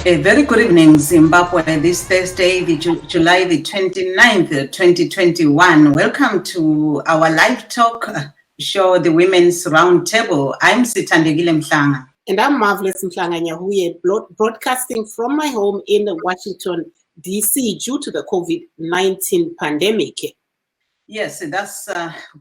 A very good evening, Zimbabwe, this Thursday, July the 29th, 2021. Welcome to our live talk show, the Women's Roundtable. I'm Sithandegile Mhlanga. And I'm Marvelous Mhlanga Nyahuye, broadcasting from my home in Washington, D.C. due to the COVID-19 pandemic. Yes, that's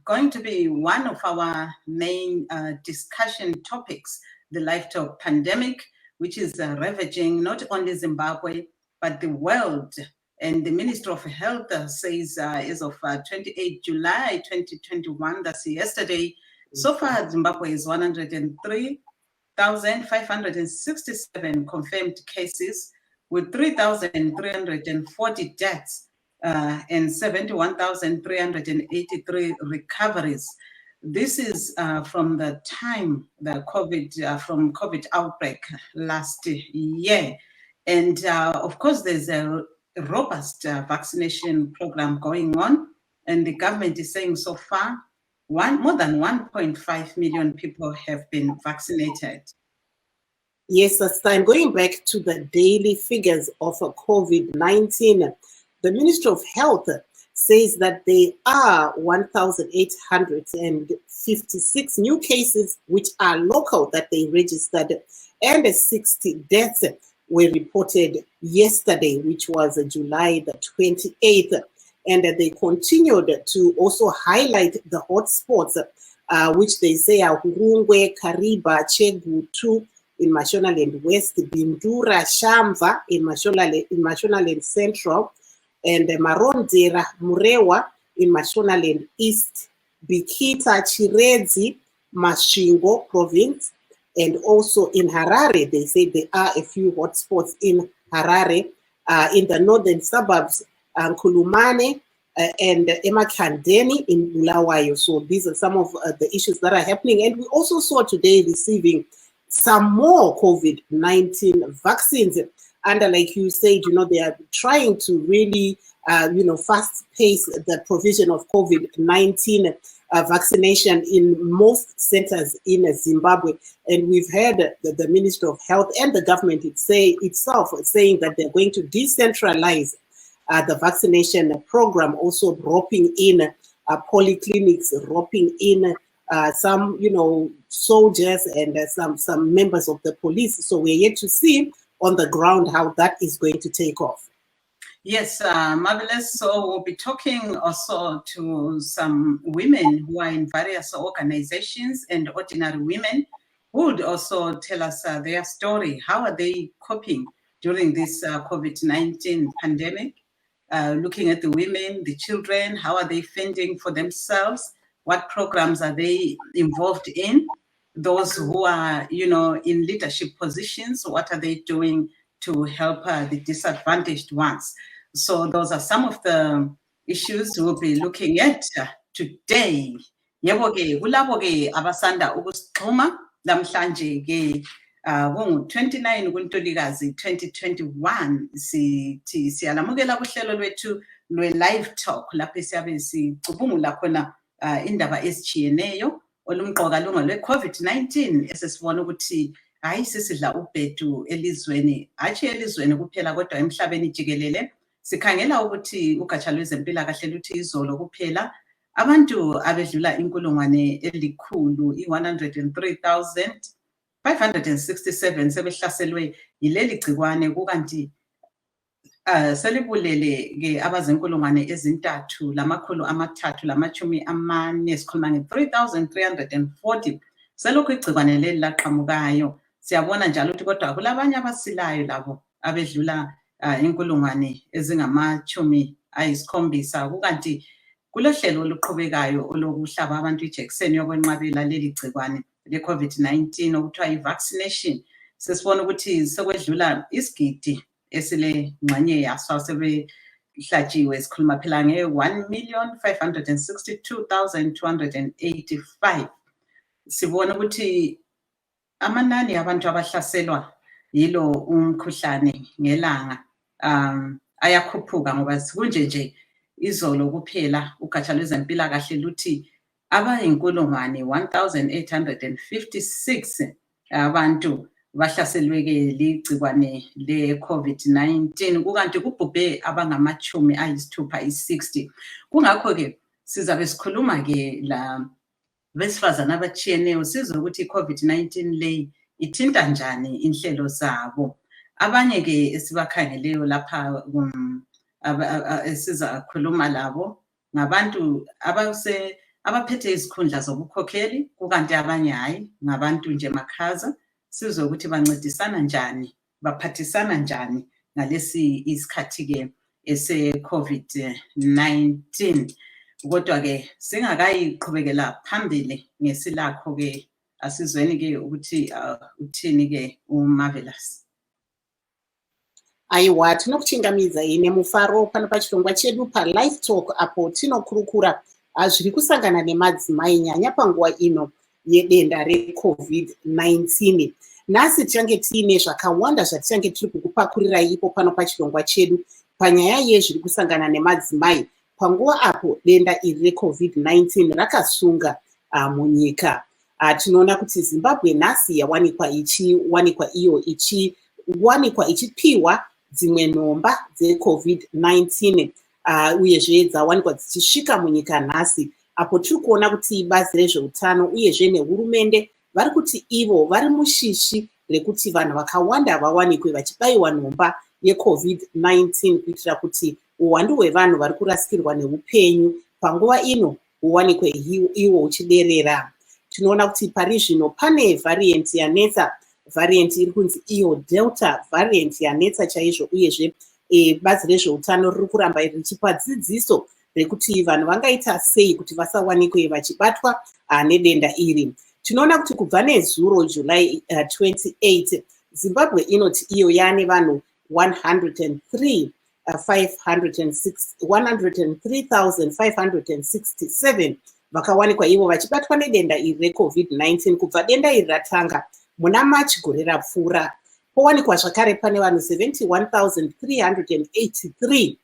going to be one of our main discussion topics, the Livetalk pandemic, which is ravaging not only Zimbabwe, but the world. And the Minister of Health says as of 28 July 2021, that's yesterday, so far Zimbabwe is 103,567 confirmed cases with 3,340 deaths and 71,383 recoveries. This is from the time the COVID outbreak last year. And of course, there's a robust vaccination program going on. And the government is saying so far, more than 1.5 million people have been vaccinated. Yes, I'm going back to the daily figures of COVID-19. The Ministry of Health says that there are 1,856 new cases which are local that they registered, and 60 deaths were reported yesterday, which was July the 28th. And they continued to also highlight the hotspots, which they say are Hurungwe, Kariba, Chegutu in Mashonaland West, Bindura, Shamva in Mashonaland Central, and Marondera, Murewa in Mashonaland East, Bikita, Chirezi, Mashingo province, and also in Harare. They say there are a few hotspots in Harare, in the northern suburbs, Kulumane and Emakhandeni in Bulawayo. So these are some of the issues that are happening. And we also saw today receiving some more COVID-19 vaccines. And like you said, they are trying to really, fast pace the provision of COVID-19 vaccination in most centers in Zimbabwe. And we've heard the Ministry of Health and the government itself saying that they're going to decentralize the vaccination program, also roping in polyclinics, roping in some, soldiers and some members of the police. So we're yet to see on the ground how that is going to take off. Yes, Marvelous. So we'll be talking also to some women who are in various organizations and ordinary women who would also tell us their story. How are they coping during this COVID-19 pandemic? Looking at the women, the children, how are they fending for themselves? What programs are they involved in? Those who are, in leadership positions, what are they doing to help the disadvantaged ones? So those are some of the issues we'll be looking at today. Yebo-ke, kulabo-ke abasanda ukusixhuma namhlanje ke 29 kuNtulikazi 2021 siyalamukela kuhlelo lwethu lwe-live talk lapho siyabe sicubungula khona indaba ezijiyeneyo olumqoka lunga lwe-COVID-19 esesibona ukuthi hayi sisidla ubhedu elizweni, hatshi elizweni kuphela kodwa emhlabeni jikelele. Sikhangela ukuthi ugatsha lwezempilakahle luthi izolo kuphela abantu abedlula inkulungwane elikhulu i-103,567 sebehlaselwe yileli gcikwane, kukanti selibulele-ke abazinkulungwane ezintathu lamakhulu amathathu lamachumi amane, sikhuluma nge-3,340 selokhu igcikwane leli laqhamukayo. Siyabona njalo ukuthi kodwa kulabanye abasilayo labo abedlula inkulungwane ezingamachumi ayisikhombisa, kukanti kulohlelo oluqhubekayo olokuhlaba abantu ijekiseni yokwenqabela leli gcikwane le-COVID-19 okuthiwa i-vaccination. Sesibona ukuthi sekwedlula isigidi esile ngxenye yaso sebehlatshiwe, sikhuluma phela nge-1,562,285. Sibona ukuthi amanani abantu abahlaselwa yilo umkhuhlane ngelanga ayakhuphuka, ngoba kunje izolo kuphela ugatsha lwezempilakahle luthi abayinkulungwane 1,856 abantu bahlaselwe-ke ligciwane le-COVID-19 kukanti kubhubhe abangamachumi ayisithupha 60. Kungakho-ke sizabe sikhuluma-ke la besifazane abatshiyeneyo sizwe ukuthi i-COVID-19 le ithinta njani inhlelo zabo. Abanye-ke esibakhangeleyo lapha esizakhuluma labo ngabantu abaphethe izikhundla zobukhokheli kukanti abanye hayi ngabantu nje makhaza. Sizwe ukuthi bancedisana njani, baphathisana njani ngalesi isikhathi-ke ese-COVID-19. Kodwa-ke singakayiqhubekela phambili ngesilakho-ke asizweni-ke ukuthi uthini-ke uMarvelous. Aiwa, tinokuchingamidzai ine mufaro pano pachirongwa chedu paLivetalk apo tinokurukura zviri kusangana nemadzimai nyanya panguva ino yedenda reCovid-19. Nhasi tichange tiine zvakawanda zvatichange tiri kukupakurirai ipo pano pachirongwa chedu panyaya yezviri kusangana nemadzimai panguva apo denda iri reCovid-19 rakasunga munyika. Tinoona kuti Zimbabwe nhasi yawanikwa ichipiwa dzimwe nhomba dzeCovid-19 uyezve dzawanikwa dzichisvika munyika nhasi apo tiri kuona kuti bazi rezveutano uyezve nehurumende vari kuti ivo vari mushishi rekuti vanhu vakawanda vawanikwe vachibayiwa nhomba yeCovid-19 kuitira kuti uwandu hwevanhu vari kurasikirwa neupenyu panguva ino huwanikwe iwo huchiderera. Tinoona kuti pari zvino pane variant yanetsa, variant iri kunzi iyo Delta variant yanetsa chaizvo uyezve bazi rezveutano riri kuramba richipa dzidziso rekuti vanhu vangaita sei kuti vasawanikwe vachibatwa nedenda iri. Tinoona kuti kubva nezuro July 28 Zimbabwe inoti iyo yaane vanhu 103,567 vakawanikwa ivo vachibatwa nedenda iri reCovid-19 kubva denda iri ratanga muna March gore rapfuura. Powanikwa zvakare pane vanhu 71,383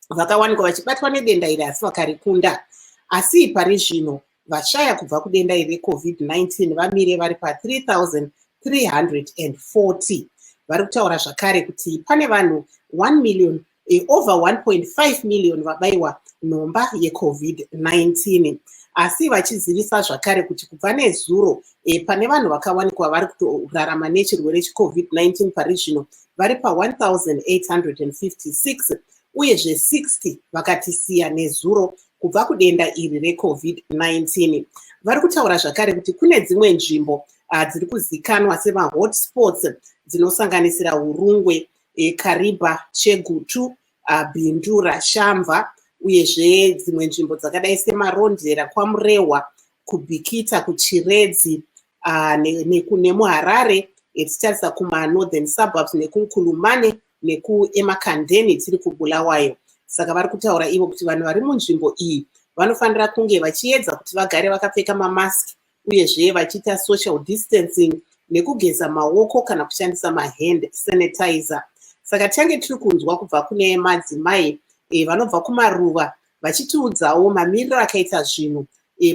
vakawanikwa vachibatwa nedenda iri asi vakarikunda. Asi pari zvino vashaya kubva kudenda iri reCovid-19 vamire vari pa3,340. Vari kutaura zvakare kuti pane vanhu 1 million over 1.5 million vabayiwa nhomba yeCovid-19. Asi vachizivisa zvakare kuti kubva nezuro pane vanhu vakawanikwa vari kutorarama nechirwere cheCovid-19 pari zvino vari pa1,856 uyezve 60 vakatisiya nezuro kubva kudenda iri reCovid-19. Vari kutaura zvakare kuti kune dzimwe nzvimbo dziri kuzikanwa semahotspots dzinosanganisira Hurungwe, Kariba, Chegutu, Bindu, Rashamva uyezve dzimwe nzvimbo dzakadai semarondera kwaMurehwa, kuBhikita, kuChiredzi nemuHarare tichitarisa kuma-northern suburbs nekuNkulumane nekuEmakandeni tiri kuBulawayo. Saka vari kutaura ivo kuti vanhu vari munzvimbo iyi vanofanira kunge vachiedza kuti vagare vakapfeka mamaski uyezve vachiita social distancing nekugeza maoko kana kushandisa mahand sanitizer. Saka tichange tiri kunzwa kubva kune madzimai vanobva kumaruva vachitiudzawo mamiriro akaita zvinhu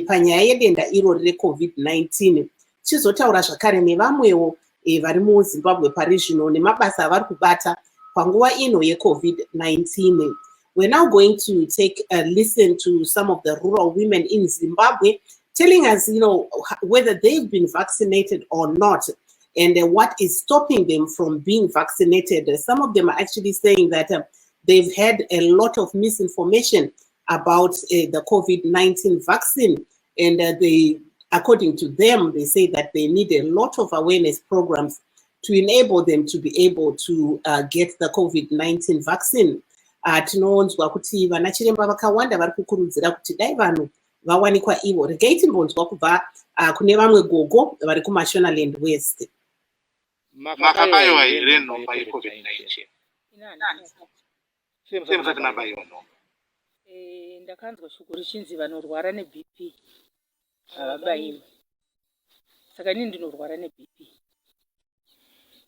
panyaya yedenda iro reCovid-19. Chizotaura zvakare nevamwewo vari muZimbabwe pari zvino nemabasa avari kubata panguva ino yeCovid-19. We're now going to take a listen to some of the rural women in Zimbabwe telling us, whether they've been vaccinated or not and what is stopping them from being vaccinated. Some of them are actually saying that they've had a lot of misinformation about the COVID-19 vaccine, and according to them, they say that they need a lot of awareness programs to enable them to be able to get the COVID-19 vaccine. Tinoonzwa kuti vana chiremba vakawanda vari kukurudzira kuti dai vanhu vawanikwa ivo. Regai timbonzwa kubva kune vamwe gogo vari kuMashonaland West. Makabayiwa here nhomba yeCovid-19? Semusati mabayiwa nhomba? Ndakanzwa shoko richinzi vanorwara neBP havabayiwi. Saka inini ndinorwara neBP.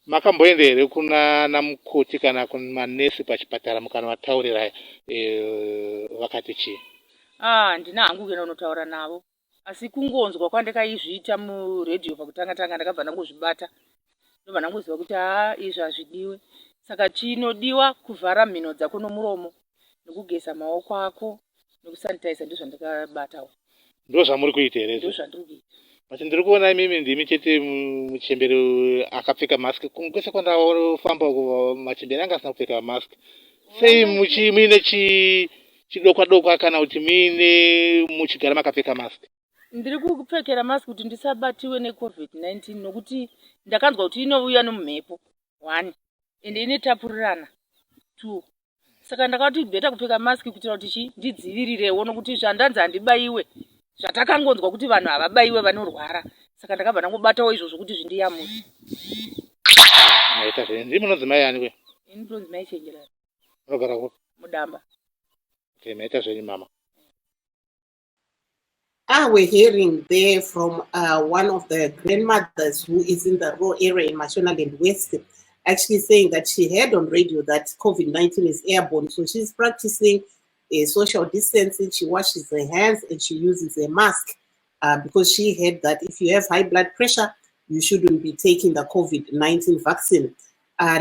Makamboenda here kuna namukoti kana kumanesi pachipatara mukanavataurira vakati chii? Handina hangu kuenda kunotaura navo, asi kungonzwa kwandakaizviita muredhiyo pakutanga ndakabva ndangozvibata ndobva ndangoziva kuti izvi hazvidiwe. Saka chinodiwa kuvhara mhino dzako nomuromo nekugeza maoko ako nekusanitiza ndizvo ndakabatawo. Ndo zvamuri kuita here? Ndizvo zvandiri kuita. But ndiri kuona imimi ndimi chete muchembere akapfeka mask. Kwese kwandafamba machembere anga asina kupfeka mask. Sei muine chidokwa kana kuti muine muchigara makapfeka mask? Ndiri kupfekera mask kuti ndisabatiwe neCovid-19 nokuti ndakanzwa kuti inouya nomumhepo 1 ende inetapurirana 2. Saka ndakati bheta kupfeka mask kuitira kuti ndidzivirirewo nokuti zvandanzi handibaiwe zvatakangonzwa kuti vanhu havabaiwe vanorwara. Saka ndakabva ndangobatawo izvozvo kuti zvindiyamure. Maita zveni ndimi munonzimai ani kwe? Ini ndinonzimai Chenjerani. Unogara kupi? Mudamba. Okay, maita zveni mama. We're hearing there from one of the grandmothers who is in the rural area in Mashonaland West, actually saying that she heard on radio that COVID-19 is airborne. So she's practicing social distancing. She washes her hands and she uses a mask because she heard that if you have high blood pressure, you shouldn't be taking the COVID-19 vaccine.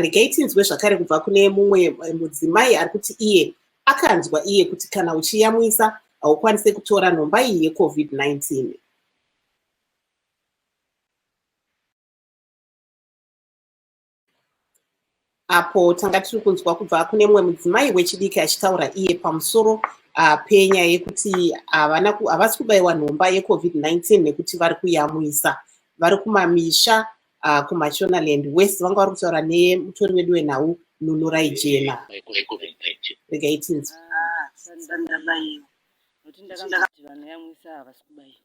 Regatings wezvakare kubva kune mumwe mudzimai ari kuti iye akanzwa iye kuti kana uchiyamwisa haukwanise kutora nhomba iyi yeCovid-19. Apo tanga tiri kunzwa kubva kune mumwe mudzimai wechidiki achitaura iye pamusoro penyaya yekuti havasi kubayiwa nhomba yeCovid-19 nekuti vari kuyamwisa. Vari kumamisha kuMashonaland West vanga vari kutaura nemutori wedu wenhau Nunurai Jena. Regai tinzwa. Nokuti ndakanzwa kuti vanhu yamwisa havasi kubayiwa.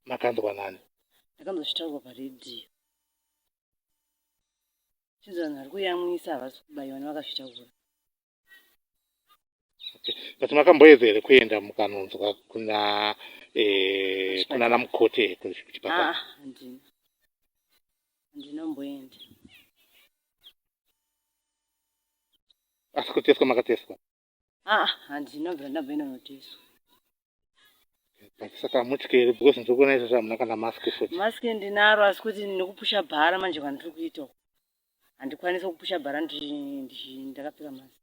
Makanzwa nani? Ndakanzozvitaurwa paredhiyo. Chinzi vanhu vari kuyamwisa havasi kubayiwa nevakazvitaura. Okay. But makamboedza here kuenda mukanonzwa kuna namukoti kuchipatara? Handinomboenda. Asi kuteswa makateswa? Handinobva ndamboenda noteswa. Saka mutyere because ndiri kuona izvozvo hamuna kana mask futi. Mask ndinaro asi kuti nekupusha bhara manje kwandiri kuita. Handikwanisi kupusha bhara ndakapfeka mask.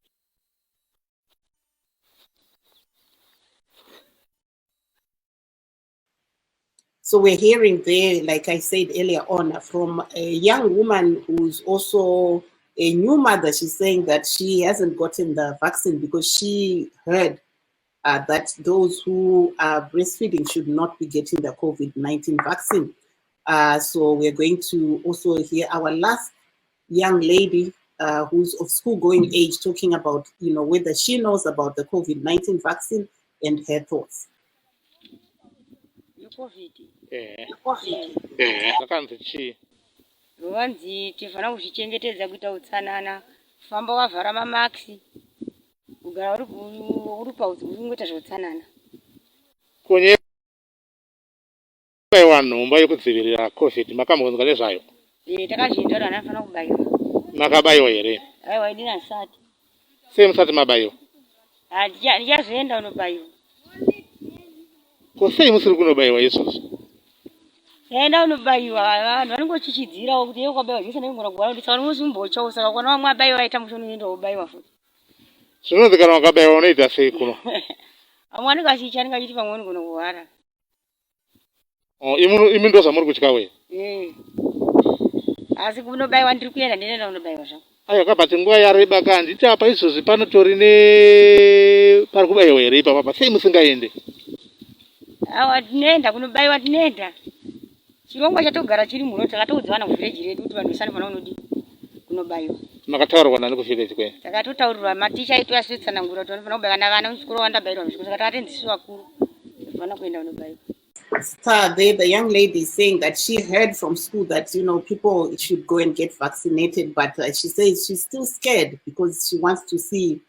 So we're hearing there, like I said earlier on, from a young woman who's also a new mother. She's saying that she hasn't gotten the vaccine because she heard that those who are breastfeeding should not be getting the COVID-19 vaccine. So we're going to also hear our last young lady who's of school-going age talking about, whether she knows about the COVID-19 vaccine and her thoughts. Vakanzi chii? Vanzi tifana kuzvichengetedza kuita utsanana, kufamba wavhara mamaksi, kugara uri paudzi kungoita zveutsanana. Kunye baiwa nhomba yekudzivirira COVID makambonzwa nezvayo? Takazvinzwa kuti vanofana kubayiwa. Makabayiwa here? Aiwa, ndina asati. Sei musati mabayiwa? Ndichazoenda unobayiwa. Ko sei musiri kunobayiwa izvozvo? Enda unobayiwa, vanhu vanongochichidzirawo kuti iwe kwabayiwa zvese nekungona kugara kuti saka muzimbochawo saka kana vamwe abayiwa aita mushoni unoenda wobayiwa futi. Zvinonzi kana wakabayiwa unoita sei kuno? Vamwe vanenge vachiita achiti pamwe unogona kuhwara. Imi ndo zvamuri kutya we? Asi kunobayiwa ndiri kuenda ndinoenda kunobayiwa zvangu. Aiwa kabati nguva yareba kanditi apa izvozvi panotori pari kubayiwa here ipapa, sei musingaende? Awa tinoenda kunobayiwa, tinoenda. Chirongwa chatogara chiri muno takatoudza kuvhireji redu kuti vanhu vesani fana unodi kunobayiwa. Makataurirwa nani kuvhireji kwenyu? Takatotaurirwa maticha edu asitsanangura kuti vanofana kubayiwa navana muchikoro vandabayirwa muchikoro saka takatendisi vakuru vana kuenda kunobayiwa. The young lady is saying that she heard from school that people should go and get vaccinated, but she says she's still scared because she wants to see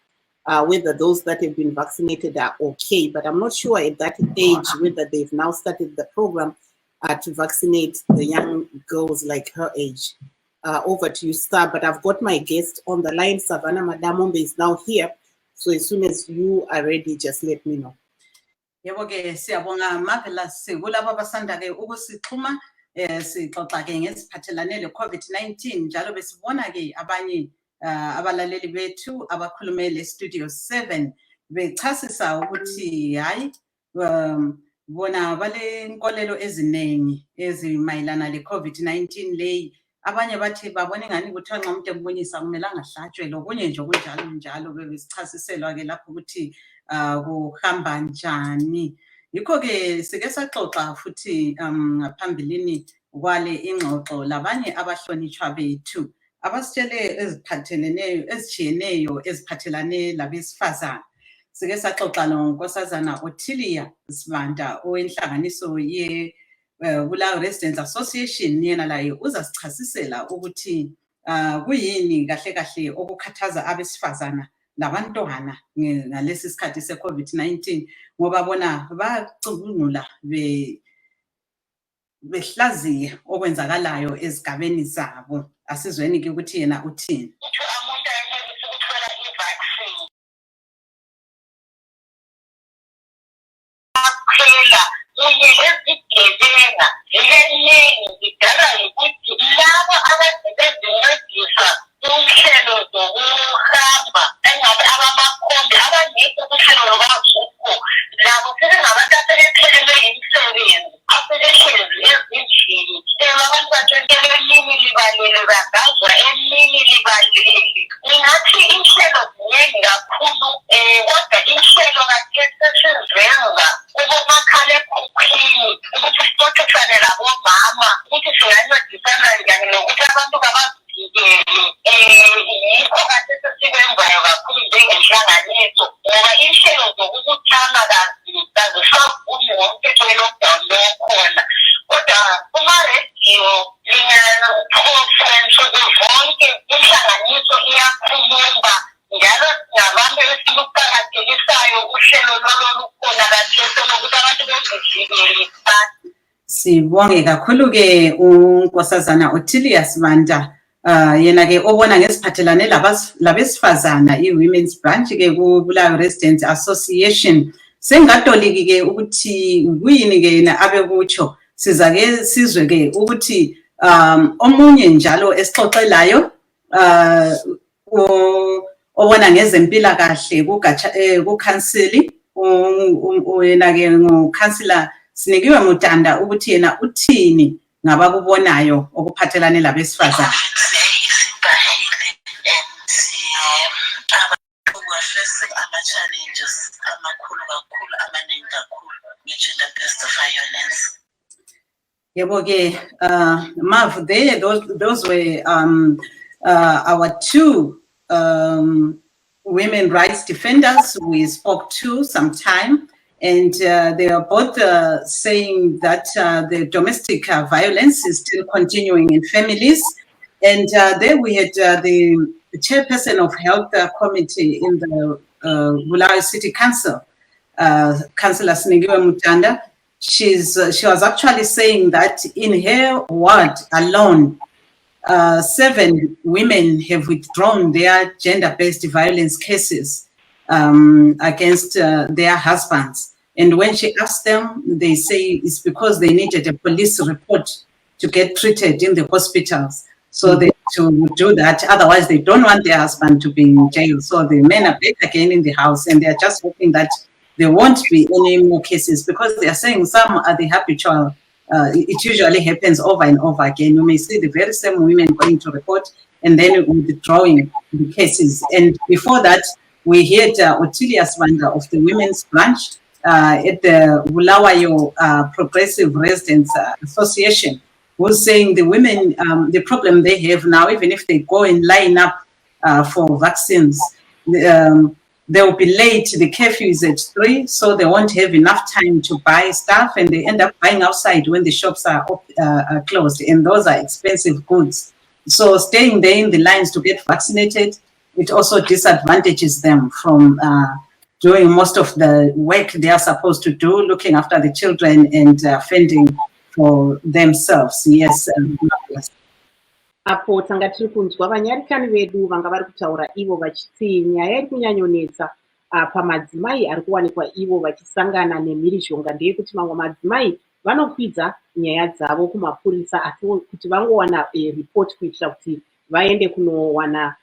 whether those that have been vaccinated are okay. But I'm not sure at that age whether they've now started the program to vaccinate the young girls like her age. Over to you, Star. But I've got my guest on the line. Savannah Madamombe is now here. So as soon as you are ready, just let me know. Yebo ke siyabonga Marvelous kulabo abasanda ke ukusixhuma sixoxa ke ngesiphathelane le-COVID-19 njalo besibona ke abanye abalaleli bethu abakhulume le Studio 7 bechasisa ukuthi hayi bona bale nkolelo eziningi ezimayelana le-COVID-19 leyi. Abanye bathi babona ngani ukuthi nxa umuntu embonisa kumele angahlatshwe lokunye nje okunjalo njalo bebesichasiselwa ke lapho ukuthi kuhamba njani. Yikho ke sike saxoxa futhi ngaphambilini kwale ingxoxo labanye abahlonitshwa bethu abasitshele ezitshiyeneyo eziphathelane labesifazana. Sike saxoxa nonkosazana Ottilia Sibanda owenhlanganiso ye Bulawayo Residents Association. Yena laye uzasichasisela ukuthi kuyini kahle kahle okukhathaza abesifazana labantwana ngalesi sikhathi se-COVID-19 ngoba bona bacubungula behlaziye okwenzakalayo ezigabeni zabo. Asizweni ke ukuthi yena uthini. Sibonge kakhulu ke unkosazana Ottilia Sibanda yena ke obona ngesiphathelane labesifazana i-Women's Branch ke ku Bulawayo Residents Association. Sengatoliki ke ukuthi kuyini ke yena abekutsho. Sizake sizwe ke ukuthi omunye njalo esixoxelayo obona ngezempilakahle ku-council yena ke ngu-councillor Sinikiwe Mutanda ukuthi yena uthini ngabakubonayo okuphathelane labesifazana. Yebo ke Mav, those were our two women rights defenders we spoke to sometime. And they are both saying that the domestic violence is still continuing in families. And there we had the chairperson of health committee in the Bulawayo City Council, Councillor Sinikiwe Mutanda. She was actually saying that in her ward alone, 7 women have withdrawn their gender-based violence cases against their husbands. And when she asked them, they say it's because they needed a police report to get treated in the hospitals. So they to do that. Otherwise, they don't want their husband to be in jail. So the men are back again in the house, and they're just hoping that there won't be any more cases because they are saying some are the habitual. It usually happens over and over again. You may see the very same women going to report and then withdrawing the cases. And before that, we heard Ottilia Sibanda of the Women's Branch at the Bulawayo Progressive Residents Association, who's saying the women, the problem they have now, even if they go and line up for vaccines, they will be late. The curfew is at 3, so they won't have enough time to buy stuff, and they end up buying outside when the shops are closed, and those are expensive goods. So staying there in the lines to get vaccinated, it also disadvantages them from doing most of the work they are supposed to do, looking after the children and fending for themselves. Yes. Apo tanga tiri kunzwa vanyarikani vedu vanga vari kutaura ivo vachiti nyaya iri kunyanyonetsa pamadzimai ari kuwanikwa ivo vachisangana nemhirizhonga ndeyekuti mamwe madzimai vanokwidza nyaya dzavo kumapurisa asi kuti vangowana report kuitira kuti vaende kunowana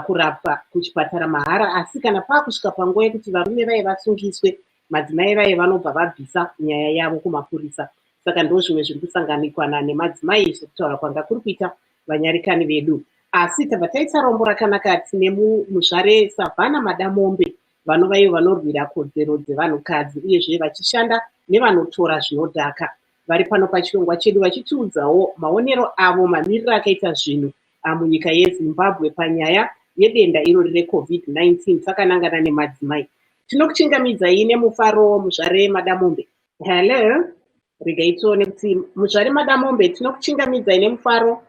kurapwa kuchipatara mahara. Asi kana pakusvika panguva yekuti varume vai vasungiswe, madzimai vai vanobva vabvisa nyaya yavo kumapurisa. Saka ndo zvimwe zviri kusanganikwa nemadzimai zvekutaura kwanga kuri kuita vanyarikani vedu. Asi tabva taita rombo rakanaka. Tine muzvare Savannah Madamombe vanova ivo vanorwira kodzero dzevanhukadzi uyezve vachishanda nevanotora zvinodhaka. Vari pano pachirongwa chedu vachitiudzawo maonero avo mamiriro akaita zvinhu munyika yeZimbabwe panyaya yedenda irori reCovid-19 takanangana nemadzimai. Tinokuchingamidzai nemufaro muzvare Madamombe. Hello, regai tione kuti muzvare Madamombe tinokuchingamidzai nemufaro.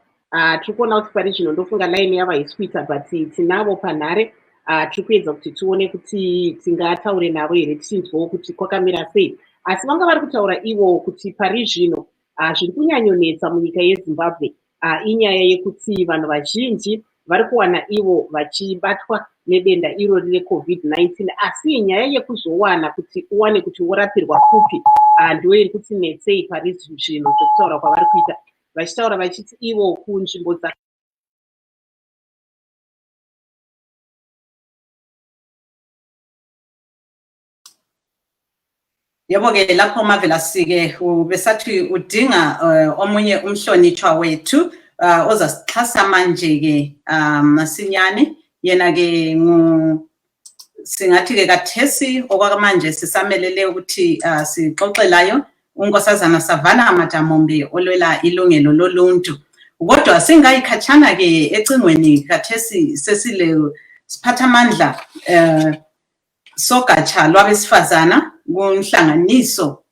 Tiri kuona kuti pari zvino ndofunga line yava haisi kuita but tinavo panhare. Tiri kuedza kuti tione kuti tingataure navo here tichinzwawo kuti kwakamira sei. Asi vanga vari kutaura ivo kuti pari zvino zviri kunyanyonetsa munyika yeZimbabwe inyaya yekuti vanhu vazhinji vari kuwana ivo vachibatwa nedenda irori reCovid-19, asi nyaya yekuzowana kuti uwane kuti worapirwa kupi ndo iri kuti netsei pari zvino zvekutaura kwavari kuita, vachitaura vachiti ivo kunzvimbo dza Yebo-ke lapho Marvelous-ke besathi udinga omunye umhlonitshwa wethu ozasixhasa manje-ke masinyane. Yena-ke singathi-ke kathesi okwamanje sisamelele ukuthi sixoxelayo unkosazana Savannah Madamombe olwela ilungelo loluntu. Kodwa singayikhatshana-ke ecingweni kathesi sesile siphathamandla sogatsha lwabesifazana kunhlanganiso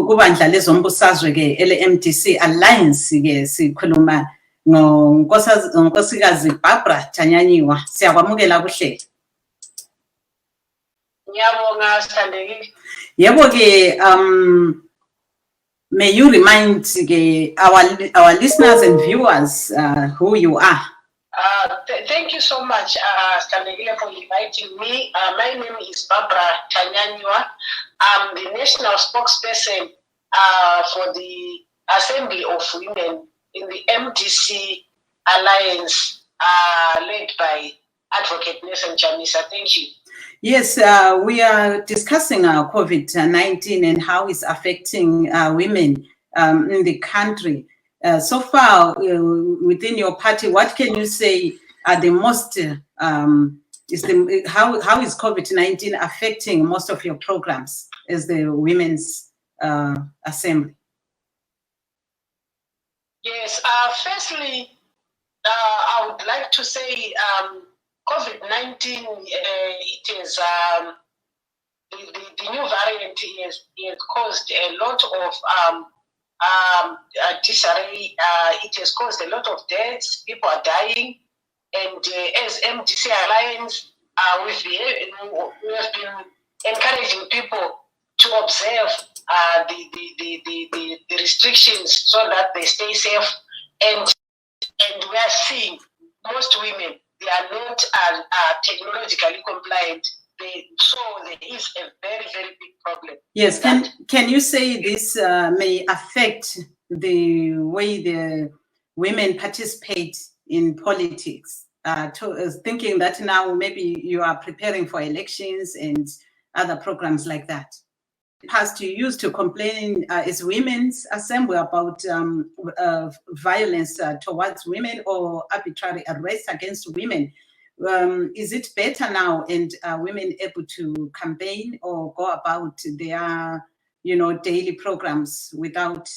kubandla lezombusazwe-ke ele-MDC Alliance-ke sikhuluma ngonkosikazi Barbara Tanyanyiwa. Siyakwamukela kuhle. Ngiyabonga Sithandekile. Yebo-ke may you remind our listeners and viewers who you are. Thank you so much, Sithandekile, for inviting me. My name is Barbara Tanyanyiwa. I'm the national spokesperson for the Assembly of Women in the MDC Alliance, led by Advocate Nathan Chamisa. Thank you. Yes, we are discussing COVID-19 and how it's affecting women in the country. So far, within your party, what can you say are the most, how is COVID-19 affecting most of your programs as the Women's Assembly? Yes, firstly, I would like to say COVID-19, it is the new variant has caused a lot of disarray. It has caused a lot of deaths. People are dying, and as MDC Alliance, we have been encouraging people to observe the restrictions so that they stay safe. And we are seeing most women, they are not technologically compliant. So there is a very, very big problem. Yes, can you say this may affect the way the women participate in politics? Thinking that now maybe you are preparing for elections and other programs like that. Past you used to complain as Women's Assembly about violence towards women or arbitrary arrest against women. Is it better now, and are women able to campaign or go about their, daily programs without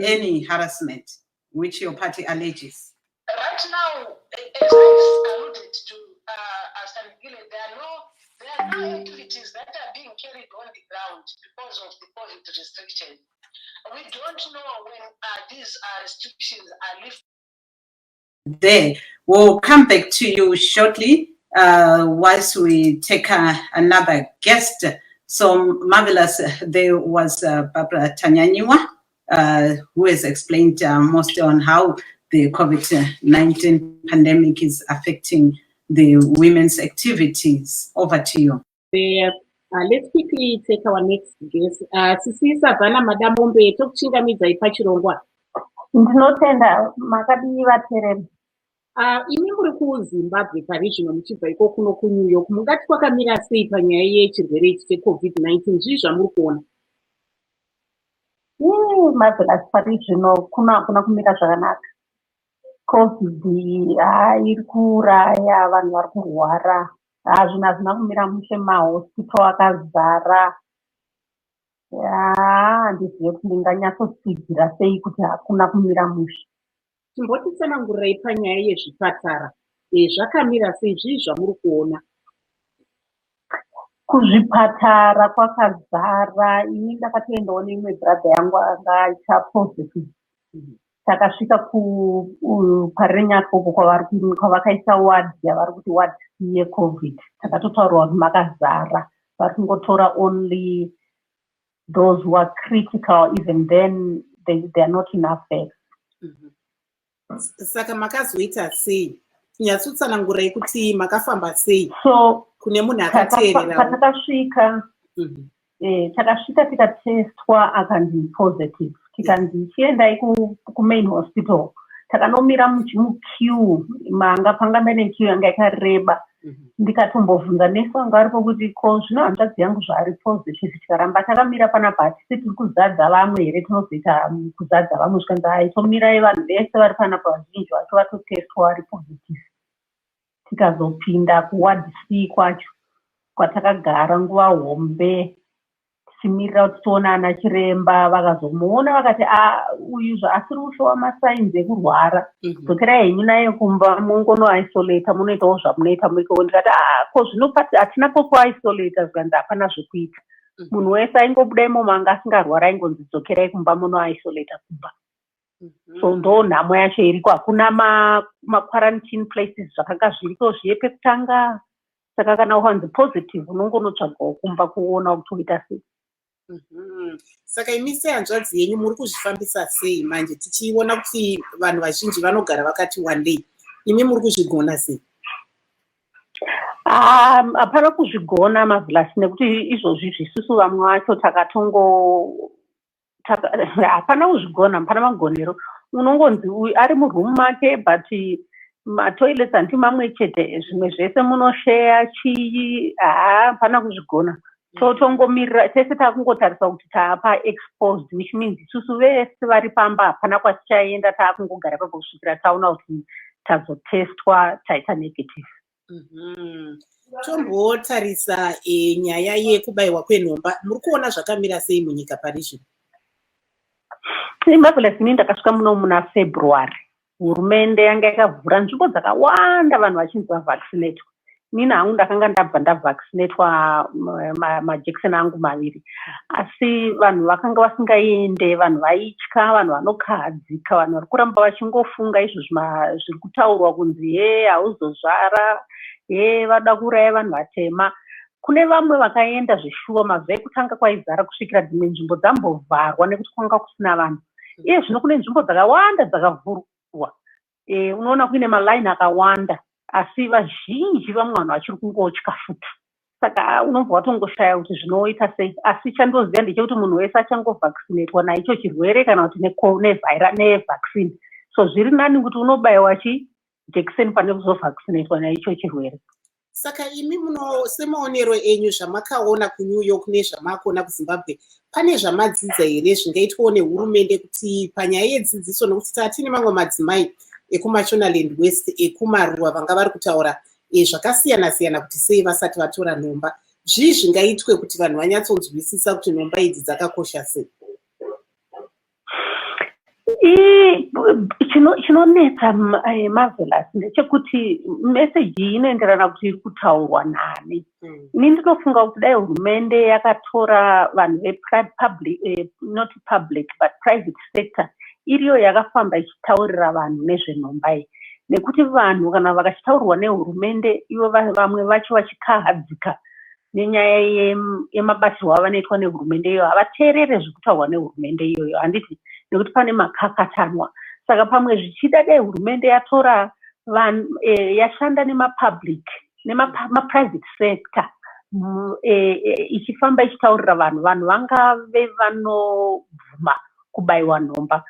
any harassment, which your party alleges? Right now, as I alluded to, there are no activities that are being carried on the ground because of the COVID restriction. We don't know when these restrictions are lifted. There, we'll come back to you shortly once we take another guest. So Marvelous, there was Barbara Tanyanyiwa, who has explained mostly on how the COVID-19 pandemic is affecting the women's activities. Over to you. Let's quickly take our next guest. Sisi Savannah Madamombe, tokuchingamidza pachirongwa. Ndinotenda makadii vateereri. Imi muri kuZimbabwe parizvino muchibva iko kuno kuNew York, mungati kwakamira sei panyaya yechirwere ichi cheCovid-19? Zvii zvamuri kuona? Marvelous, parizvino kuna kumira zvakanaka. COVID iri kuuraya, vanhu vari kurwara. Zvinhu hazvina kumira mushe, mahospital akazara. Handizive kuti ndinganyatsotsigira sei kuti hakuna kumira mushe. Chimbotitsanangurirai panyaya yezvipatara, zvakamira sei? Zvii zvamuri kuona? Kuzvipatara kwakazara. Ini ndakatoendawo neimwe brother yangu anga aita positive. Takasvika kuparenya koko kwavakaisa ward yavari kuti ward yeCovid. Takatotaurwa kuti makazara, vari kungotora only those who are critical, even then they are not enough beds. Saka makazoita sei? Nyatsotsanangurai kuti makafamba sei? So kune munhu akateerera. Patakasvika takasvika tikatestwa akanzi positive. Tikanzi chiendai kumain hospital. Takanomira muqueue, manga panga mene queue yanga yakareba. Ndikatombobvunza nesi wanga aripo kuti ko zvino hanzvadzi yangu zvaari positive, tikaramba takamira panapa hatisi tiri kuzadza vamwe here, tinozoita kuzadza vamwe. Zvikanzi haitomirai, vanhu vese vari panapa vazhinji vacho vatotestwa vari positive. Tikazopinda kuward C kwacho, kwatakagara nguva hombe tichimirira kuti tiona ana chiremba. Vakazomuona vakati uyu asiri kushowa masainzi ekurwara, dzokerai henyu naye kumba mungonoisolata, munoitawo zvamunoita muiko. Ndikati ko zvino hatina pokuisolata. Zvikanzi hapana zvekuita, munhu wese aingobuda imomo anga asingarwara aingonzi dzokerai kumba munoisolata kumba. So ndo nhamo yacho iriko, hakuna quarantine places zvakanga zviriko zvepekutanga. Saka kana ukanzi positive unongonotsvagawo kumba kuona kuti uita sei. Saka imi sehanzvadzi yenyu muri kuzvifambisa sei manje, tichiona kuti vanhu vazhinji vanogara vakati wandei? Imi muri kuzvigona sei? Hapana kuzvigona mavhilasi, nekuti izvozvi zvisusu vamwe vacho hapana kuzvigona, hapana magonero. Unongonzi ari murumu make, but matoilets handi mamwe chete, zvimwe zvese munosheya chii. Hapana kuzvigona. Totongomirira tese takungotarisa kuti taapa exposed, which means isusu vese vari pamba hapana kwatichaenda, taakungogara papo kusvikira taona kuti tazotestwa taita negative. Tombotarisa nyaya yekubayiwa kwenhomba, muri kuona zvakamira sei munyika parizvino? Marvelous, ini ndakasvika muno muna February. Hurumende yanga yakavhura nzvimbo dzakawanda vanhu vachinzi vavaccinatwa. Nini hangu ndakanga ndabva ndavaccinatwa majekiseni angu 2, asi vanhu vakanga vasingaende, vanhu vaitya, vanhu vanokahadzika, vanhu vari kuramba vachingofunga izvozvi zviri kutaurwa kunzi hauzozvara, vada kuuraya vanhu vatema. Kune vamwe vakaenda zvishuwa, mavhe ekutanga kwaizara kusvikira dzimwe nzvimbo dzambovharwa nekuti kwanga kusina vanhu. Zvino kune nzvimbo dzakawanda dzakavhurwa, unoona kuine malaini akawanda, asi vazhinji vamwe vanhu vachiri kungotya futi. Saka unobva watongoshaya kuti zvinoita sei. Asi chandoziva ndechekuti munhu wese achangovhaccinatwa naicho chirwere kana kuti nevaccine. So zviri nani kuti unobayiwa jekiseni pane kuzovhaccinatwa naicho chirwere. Saka imi semaonero enyu zvamakaona kuNew York nezvamakuona kuZimbabwe, pane zvamadzidza here zvingaitwawo nehurumende kuti panyaya yedzidziso, nokuti tatine mamwe madzimai ekuMashonaland West ekumaruwa vanga vari kutaura zvakasiyana-siyana kuti sei vasati vatora nhomba. Zvii zvingaitwe kuti vanhu vanyatsonzwisisa kuti nhomba idzi dzakakosha sei? Chinonetsa Marvelous ndechekuti meseji inoenderana kuti iri kutaurwa nani. Ini ndinofunga kuti dai hurumende yakatora vanhu not public but private sector iriyo yakafamba ichitaurira vanhu nezvenhomba iyi, nekuti vanhu kana vakachitaurwa nehurumende ivo vamwe vacho vachikahadzika nenyaya yemabatirwo avanoitwa nehurumende iyoyo, havateerere zvekutaurwa nehurumende iyoyo. Handiti nekuti pane makakatanwa. Saka pamwe zvichida dai hurumende yatora vanhu yashanda nemapublic nemaprivate sector ichifamba ichitaurira vanhu vangave vanobvuma kubaiwa nhomba.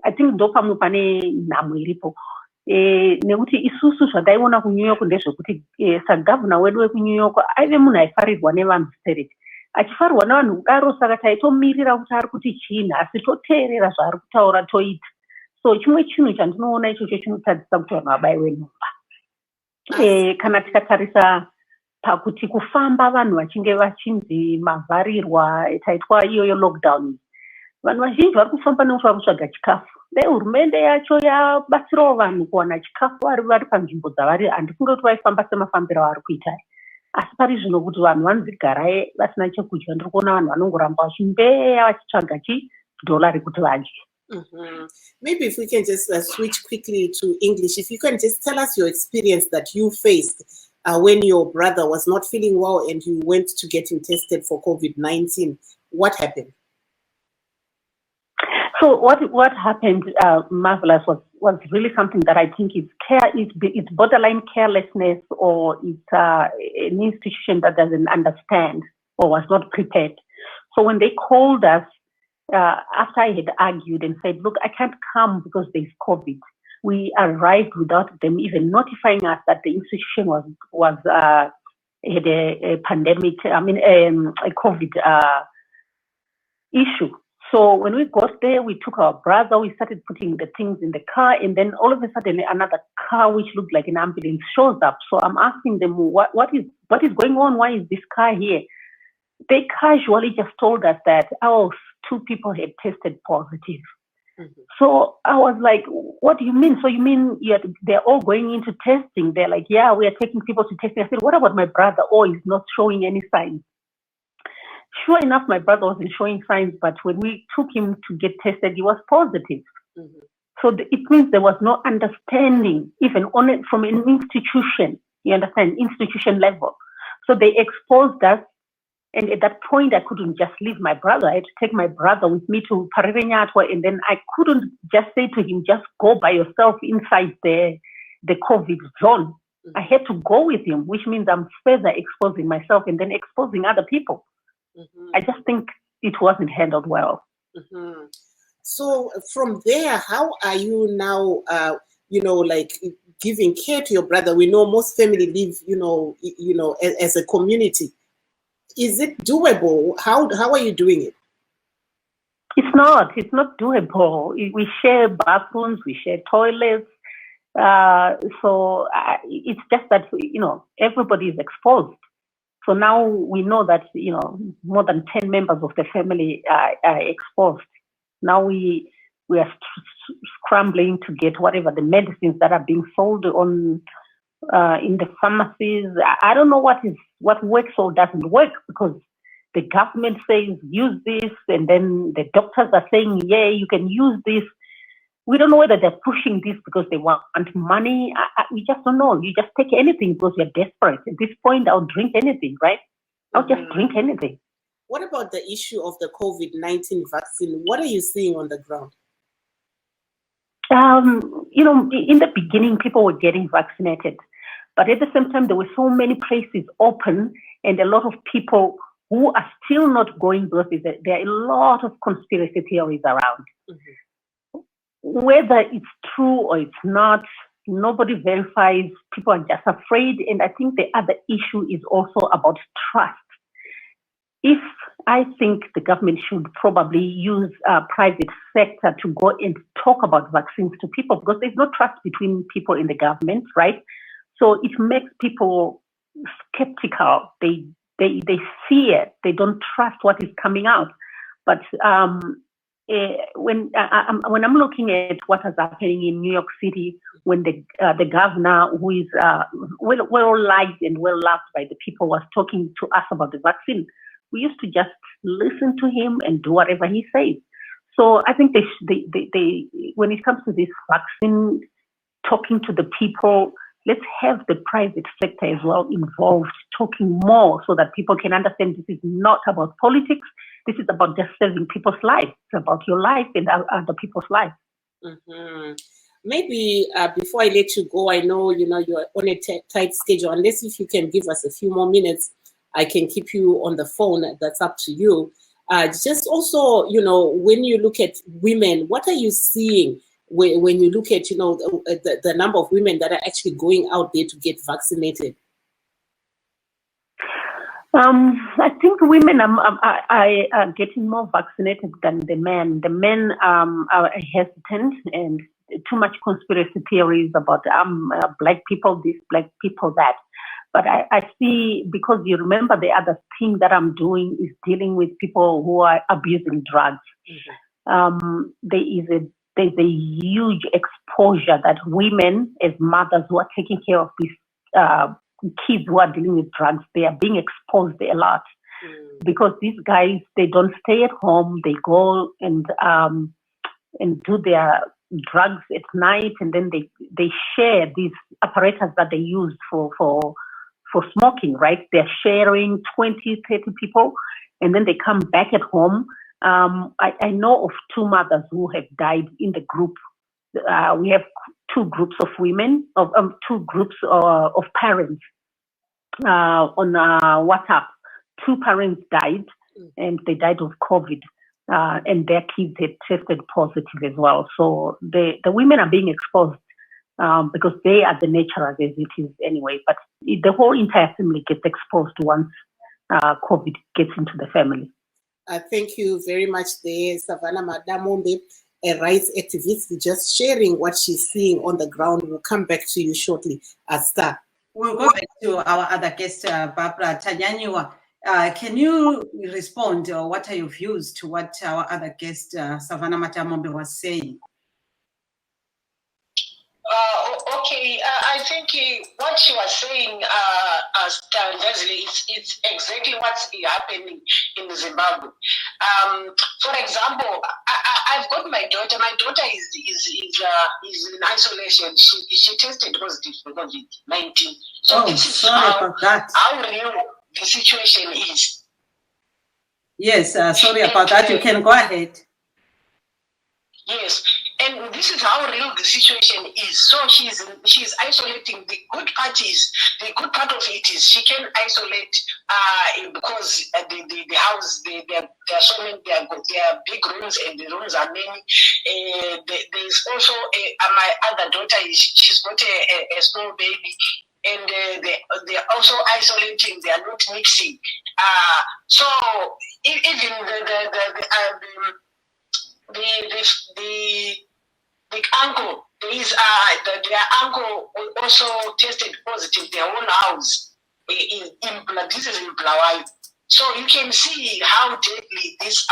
I think ndo pamwe pane nhamo iripo. Nekuti isusu zvataiona kuNew York ndezvekuti sagavhuna wedu wekuNew York aive munhu aifarirwa nevanhu spirit, achifarirwa nevanhu kudaro, saka taitomirira kuti ari kuti chiinhu asi toteerera zvaari kutaura toita. So chimwe chinhu chandinoona ichocho chinotadzisa kuti vanhu vabayiwe nhomba. Kana tikatarisa pakuti kufamba vanhu vachinge vachinzi mavharirwa, taitwa iyoyo lockdown, vanhu vazhinji vari kufamba nekuti vari kutsvaga chikafu. Dai hurumende yacho yabatsirawo vanhu kuwana chikafu vari panzvimbo dzavari, handifunge kuti vaifamba semafambiro avari kuita. Asi pari zvino kuti vanhu vanodzigarai vasina chekudya, ndiri kuona vanhu vanongoramba vachimbeya vachitsvaga chidhola rekuti vadye. Maybe if we can just switch quickly to English, if you can just tell us your experience that you faced when your brother was not feeling well and you went to get him tested for COVID-19. What happened? So what happened, Marvelous, was really something that I think it's borderline carelessness, or it's an institution that doesn't understand or was not prepared. So when they called us, after I had argued and said, look, I can't come because there's COVID, we arrived without them even notifying us that the institution had a pandemic, a COVID issue. So when we got there, we took our brother, we started putting the things in the car, and then all of a sudden another car which looked like an ambulance shows up. So I'm asking them, what is going on? Why is this car here? They casually just told us that, 2 people had tested positive. So I was like, what do you mean? So you mean they're all going into testing? They're like, yeah, we are taking people to testing. I said, what about my brother? He's not showing any signs. Sure enough, my brother wasn't showing signs, but when we took him to get tested, he was positive. So it means there was no understanding, even from an institution, you understand, institution level. So they exposed us, and at that point, I couldn't just leave my brother. I had to take my brother with me to Parirenyatwa, and then I couldn't just say to him, just go by yourself inside the COVID zone. I had to go with him, which means I'm further exposing myself and then exposing other people. I just think it wasn't handled well. So from there, how are you now, like giving care to your brother? We know most family live, as a community. Is it doable? How are you doing it? It's not doable. We share bathrooms, we share toilets. So it's just that, everybody is exposed. So now we know that, more than 10 members of the family are exposed. Now we are scrambling to get whatever the medicines that are being sold in the pharmacies. I don't know what works or doesn't work, because the government says use this, and then the doctors are saying, yeah, you can use this. We don't know whether they're pushing this because they want money. We just don't know. You just take anything because you're desperate. At this point, I'll drink anything, right? I'll just drink anything. What about the issue of the COVID-19 vaccine? What are you seeing on the ground? In the beginning, people were getting vaccinated. But at the same time, there were so many places open, and a lot of people who are still not going, because there are a lot of conspiracy theories around. Whether it's true or it's not, nobody verifies. People are just afraid. And I think the other issue is also about trust. I think the government should probably use private sector to go and talk about vaccines to people, because there's no trust between people in the government, right? So it makes people skeptical. They fear. They don't trust what is coming out. But when I'm looking at what is happening in New York City, when the governor, who is well liked and well loved by the people, was talking to us about the vaccine, we used to just listen to him and do whatever he says. So I think they when it comes to this vaccine, talking to the people, let's have the private sector as well involved, talking more, so that people can understand this is not about politics. This is about just saving people's lives. It's about your life and other people's lives. Maybe before I let you go, I know you're on a tight schedule. Unless if you can give us a few more minutes, I can keep you on the phone. That's up to you. Just also, when you look at women, what are you seeing when you look at, the number of women that are actually going out there to get vaccinated? I think women are getting more vaccinated than the men. The men are hesitant and too much conspiracy theories about black people this, black people that. But I see, because you remember the other thing that I'm doing is dealing with people who are abusing drugs. There's a huge exposure that women as mothers who are taking care of these kids who are dealing with drugs, they are being exposed a lot. Because these guys, they don't stay at home, they go and do their drugs at night, and then they share these apparatus that they use for smoking, right? They're sharing 20, 30 people, and then they come back at home. I know of 2 mothers who have died in the group. We have 2 groups of women, 2 groups of parents on WhatsApp. 2 parents died, and they died of COVID, and their kids had tested positive as well. So the women are being exposed because they are the naturals as it is anyway. But the whole entire family gets exposed once COVID gets into the family. Thank you very much there, Savannah Madamombe, a rights activist, just sharing what she's seeing on the ground. We'll come back to you shortly, Asta. We'll go back to our other guest, Barbara Tanyanywa. Can you respond, or what are your views to what our other guest, Savannah Madamombe, was saying? Okay, I think what she was saying, Stan Leslie, it's exactly what's happening in Zimbabwe. For example, I've got my daughter. My daughter is in isolation. She tested positive for COVID-19. So this is how real the situation is. Yes, sorry about that. You can go ahead. Yes, and this is how real the situation is. So she's isolating. The good part of it is she can isolate because the house there are so many, there are big rooms, and the rooms are many. There's also my other daughter she's got a small baby, and they're also isolating. They are not mixing. So even the uncle, their uncle also tested positive, their own house. This is in Bulawayo. So you can see how deadly this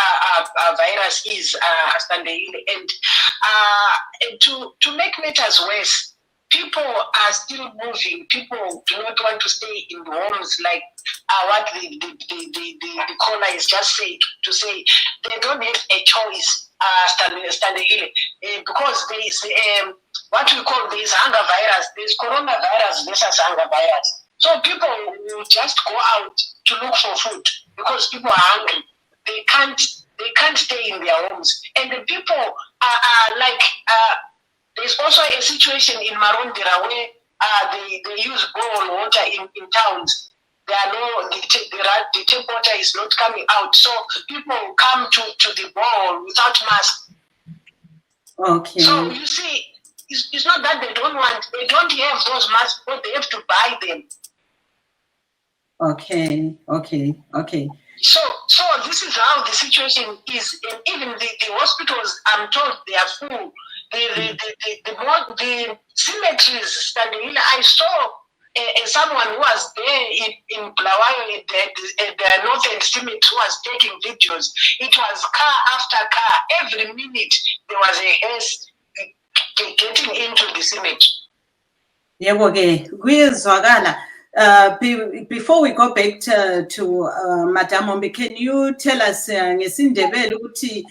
virus is, and to make matters worse, people are still moving. People do not want to stay in homes like what the caller is just said, to say they don't have a choice. Because there is what we call this hunger virus. There's coronavirus versus hunger virus. So people will just go out to look for food because people are hungry. They can't stay in their homes, and the people are like. There's also a situation in Marondera where they use boil water in towns. The tap water is not coming out, so people come to the bowl without mask. Okay. So you see, it's not that they don't have those masks, but they have to buy them. Okay. So this is how the situation is, and even the hospitals, I'm told they are full. The cemeteries, I saw someone who was there in Bulawayo at the Northern Cemetery who was taking videos. It was car after car. Every minute there was a hearse getting into the cemetery. Yeah, okay. Before we go back to Madam Ombe, can you tell us ngesindebele ukuthi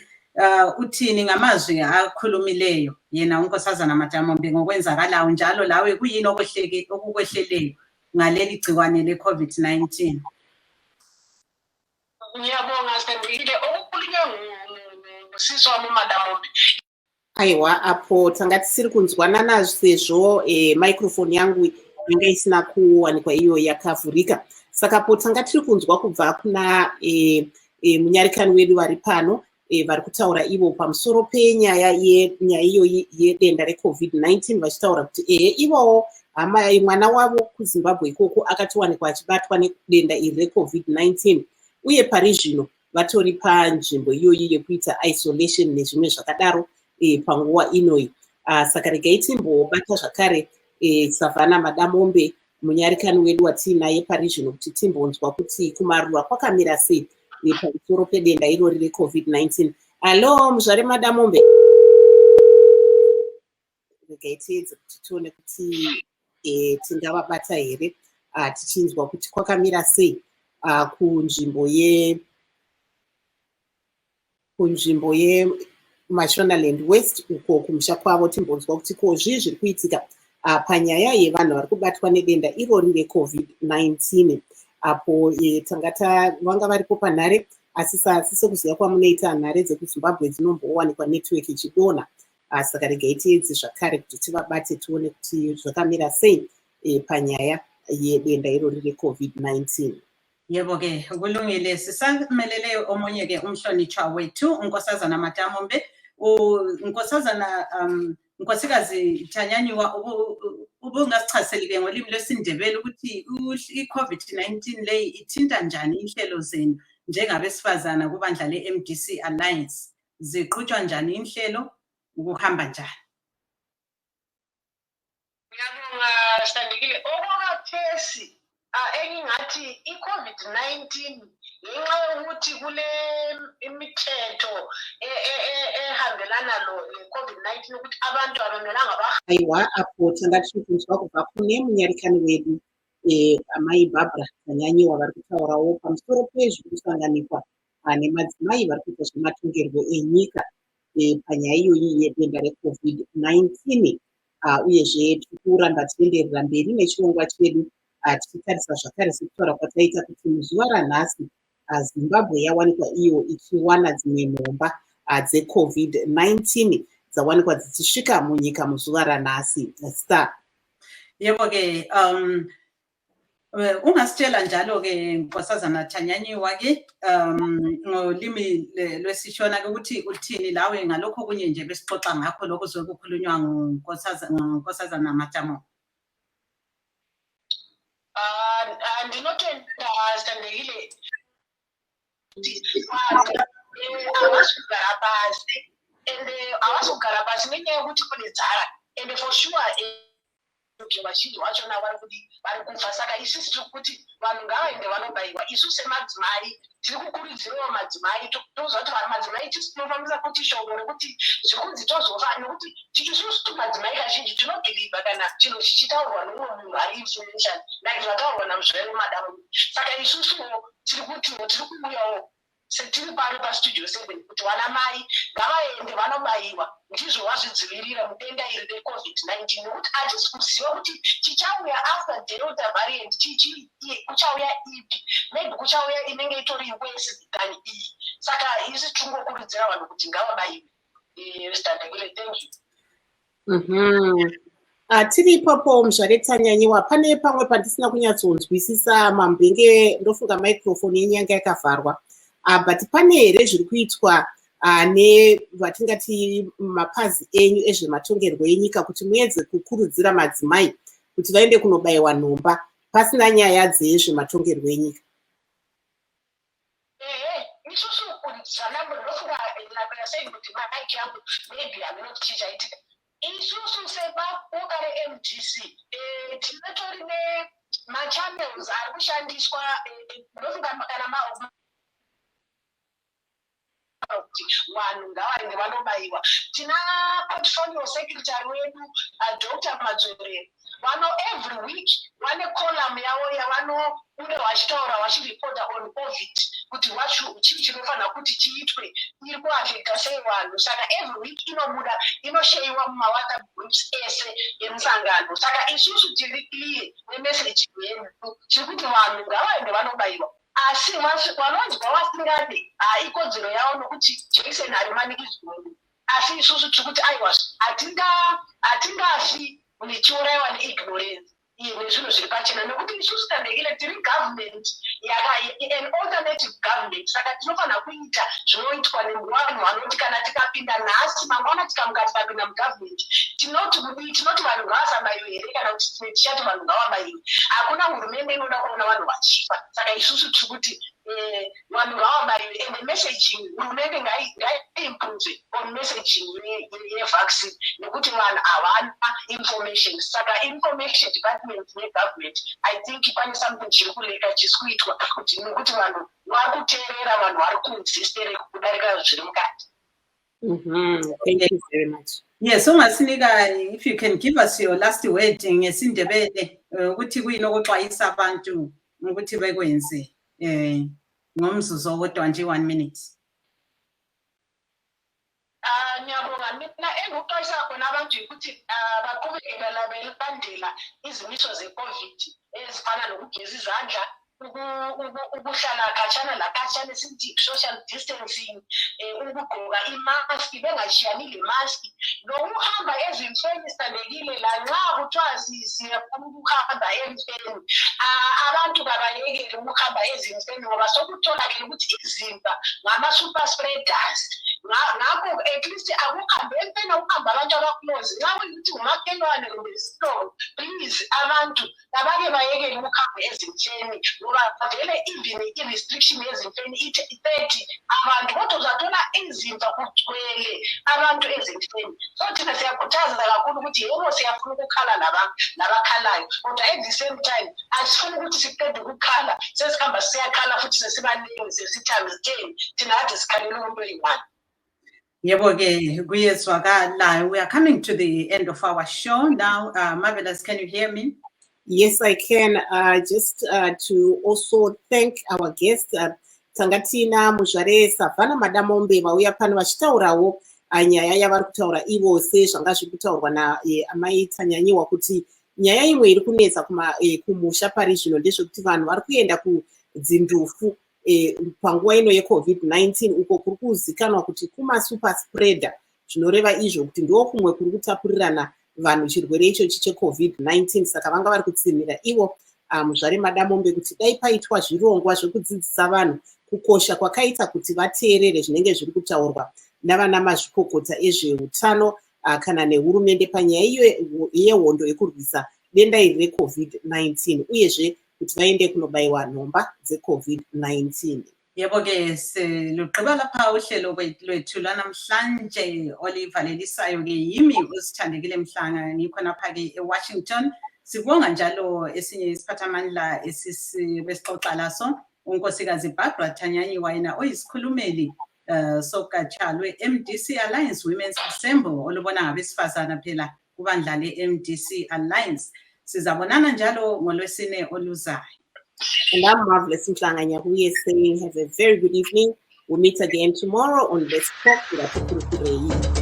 uthini ngamazwi akhulumileyo yena unkosazana Madam Ombe ngokwenzakalayo njalo lawe kuyini okukwehleleyo ngaleli gciwane le-COVID-19? Ngiyabonga Sandile, okukhulunywe ngusisi wami uMadam Ombe. Aiwa, apo tangati siri kunzwanana sezvo microphone yangu inge isina kuwanikwa iyo yakavhurika. Saka potanga tiri kunzwa kubva kuna munyarikani wedu vari pano vari kutaura ivo pamusoro penyaya iyoyi yedenda reCovid-19 vachitaura kuti ivowo hama mwana wavo kuZimbabwe ikoko akatiwanikwa achibatwa nedenda iri reCovid-19 uye pari zvino vatori panzvimbo iyoyi yekuita isolation nezvimwe zvakadaro panguva inoyi. Saka regai timbobata zvakare Savana Madamombe munyarikani wedu watinaye pari zvino kuti timbonzwa kuti kumarura kwakamira sei pamusoro pedenda irori reCovid-19. Alo muzvare Madamombe, regai tiedze kuti tione kuti tingavabata here tichinzwa kuti kwakamira sei kunzvimbo yeMashonaland West uko kumusha kwavo. Timbonzwa kuti kozvii zviri kuitika panyaya yevanhu vari kubatwa nedenda irori reCovid-19 apo vanga varipo panhare asi sekuziva kwamunoita nhare dzekuZimbabwe dzinombowanikwa network ichidonha. Saka regai tiedze zvakare kuti tivabate tione kuti zvakamira sei panyaya yedenda irori reCovid-19. Yebo ke kulungile, sisamelele omunye ke umhlonitshwa wethu unkosazana Madamombe. Unkosazana Nkosikazi Thanyanyiwa, ubungasichazeli ke ngolimi lwesiNdebele ukuthi i-COVID-19 leyi ithinta njani inhlelo zenu njengabesifazana kubandla le-MDC Alliance? Ziqhutshwa njani inhlelo, ukuhamba njani? Ngiyabonga Sithandekile. Okwakaphesi engingathi i-COVID-19 ngenxa yokuthi kule imithetho ehambelana le-COVID-19 ukuthi abantu abamelanga aiwa apo tanga tichikunzwa kubva kune munyarikani wedu amai Barbara Thanyanyiwa vari kutaurawo pamusoro pezviri kusanganikwa nemadzimai vari kuita zvematongerwo enyika panyaya iyoyi yedenda reCovid-19 uyezve tiri kuramba tienderera mberi nechirongwa chedu tichitarisa zvakare sekutaura kwataita kuti muzuva ranhasi Zimbabwe yawanikwa iyo ichiwana dzimwe nhomba dzeCovid-19 dzawanikwa dzichisvika munyika muzuva ranhasi. Star. Yebo ke ungasitshela njalo ke Nkosazana Thanyanyiwa ke ngolimi lwesishona ke ukuthi uthini lawe ngalokho kunye nje besixoxa ngakho lokho zokukhulunywa nguNkosazana Madamombe. Ndinotenda Sithandekile awasugara pasi awasugara pasi nenyaya yokuti kune dzara and for sure vazhinji vachona vari kufa. Saka isusu tiri kuti vanhu ngavaende vanobayiwa. Isu semadzimai tiri kukurudzirawo madzimai toziva kuti madzimai tisu tinofambisa kuti shoko rekuti zvikunzi tozofa nekuti isusu madzimai kazhinji tinobhilivha kana chinhu chichitaurwa nomumwe munhu ari influential like zvataurwa namuzvere Madamombe. Saka isusuwo tiri kutiwo tiri kuuyawo setiri pari pastudio 7 kuti vanamai ngavaende vanobayiwa ndizvo vazvidzivirira mudenda iri reCovid-19 nekuti hatisi kuziva kuti chichauya after Delta variant kuchauya ipi, maybe kuchauya inenge itori worse than iyi. Saka isi tingokurudzira vanhu kuti ngavabayiwe. Sithandekile, thank you. Tiri ipapo muzvare Thanyanyiwa, pane pamwe pandisina kunyatsonzwisisa mambenge ndofunga microphone yenyu yanga yakavharwa. But pane here zviri kuitwa nevatingati mapazi enyu ezvematongerwo enyika kuti muedze kukurudzira madzimai kuti vaende kunobayiwa nhomba pasina nyaya dzezvematongerwo enyika? Isusu zvanambonofunga nakunasei kuti maiki yangu maybe hamina kuti chichaitika. Isusu sebapoka reMDC tinotori nemachannels ari kushandiswa ndofunga kana kuti vanhu ngavaende vanobayiwa. Tina portfolio secretary wedu Dr. Madzorero every week vane column yavo yavanouya vachitaura vachiripota on COVID kuti chii chinofanira kuti chiitwe, iri kuafekta sei vanhu. Saka every week inobuda inosheyiwa mumawhatsapp groups ese emusangano. Saka isusu tiri clear nemeseji yedu tiri kuti vanhu ngavaende vanobayiwa. Asi vanonzwa vasingade ikodzero yavo nokuti jekiseni harimanikidzwa. Asi isusu tiri kuti aiwa hatingafi muchiurayiwa neignorance. nezvinhu zviri pachena nekuti isusu Tandekile tiri government an alternative government saka tinofanira kuita zvinoitwa nevanhu vanoti kana tikapinda nhasi mangwana tikamuka tikapinda mugovernment tinoti vanhu ngavasamaiwe here kana kuti tichati vanhu ngavamaiwe. Hakuna hurumende inoda kuona vanhu vachifa saka isusu tiri kuti vanhu ngavamaiwe and messaging hurumende ngaiimprove on messaging yevaccine nekuti vanhu havana information saka information department negovernment I think pane something chiri kuleka chisi kuitwa nekuti vanhu vari kuteerera vanhu vari kuinzistere kudarika zviri mukati. Thank you very much. Yes, so Masinika, if you can give us your last word ngesindebele ukuthi kuyinokuxwayisa abantu ukuthi bekwenze ngomzuzu owodwa nje 1 minute. Ngiyabonga mina enguxwayisa khona abantu ukuthi baqhubekele belandela izimiso ze-COVID ezifana nokugeza izandla, ukuhlala khatshana lakhatshana esithi social distancing, ukugqoka imask bengashiyani le mask, nokuhamba ezimfeni Tandekile lanxa kuthiwa siyafuna ukuhamba emfeni abantu kabayekele ukuhamba ezimfeni ngoba sokutholakele ukuthi izimba ngama-super spreaders. Ngakho at least akuhambe emfeni ukuhamba abantu abaclose nxa kuyukuthi umakhelwane kumbe isihlobo, please abantu abake bayekele ukuhamba ezimfeni ngoba vele even i-restriction yezimfeni ithi 30 abantu kodwa uzathola izimva kugcwele abantu ezimfeni. So thina siyakhuthaza kakhulu ukuthi yebo siyafuna ukukhala labakhalayo kodwa at the same time asifuni ukuthi siqede ukukhala sesikhamba siyakhala futhi sesibaningi sesithi times 10 thina kade sikhalela umuntu oyi-1. Yebo ke kuyezwakala. We are coming to the end of our show now. Marvelous, can you hear me? Yes, I can. Just to also thank our guests, Tangatina Muzhare Savana Madamombe vauya pano vachitaurawo nyaya yavari kutaura ivose zvanga zviri kutaurwa naamai Tanyanyiwa kuti nyaya imwe iri kunetsa kumusha pari zvino ndezvekuti vanhu vari kuenda kudzindufu panguva ino yeCovid-19 uko kuri kuzikanwa kuti kuma-super spreader, zvinoreva izvo kuti ndo kumwe kuri kutapurirana vanhu chirwere ichochi cheCovid-19. Saka vanga vari kutsinira ivo Muzvare Madamombe kuti dai paitwa zvirongwa zvekudzidzisa vanhu kukosha kwakaita kuti vateerere zvinenge zviri kutaurwa navana mazvikokota ezveutano kana nehurumende panyaya yehondo yekurwisa denda iri reCovid-19 uyezve kuti vaende kunobayiwa nhomba dzeCovid-19. Yebo ke silugqiba lapha uhlelo lwethu lanamhlanje olivalelisayo ke yimi uSithandekile Mhlanga ngikhona pha ke eWashington. Sibonga njalo esinye isiphathamandla besixoxa laso unkosikazi Barbara Tanyanyiwa yena oyisikhulumeli sogatsha lwe-MDC Alliance Women's Assembly olubona ngabesifazana phela kubandla le-MDC Alliance. Sizabonana njalo ngolwesine oluzayo. And I'm Marvelous Mhlanga Nyahuye saying have a very good evening. We'll meet again tomorrow on Let's Talk with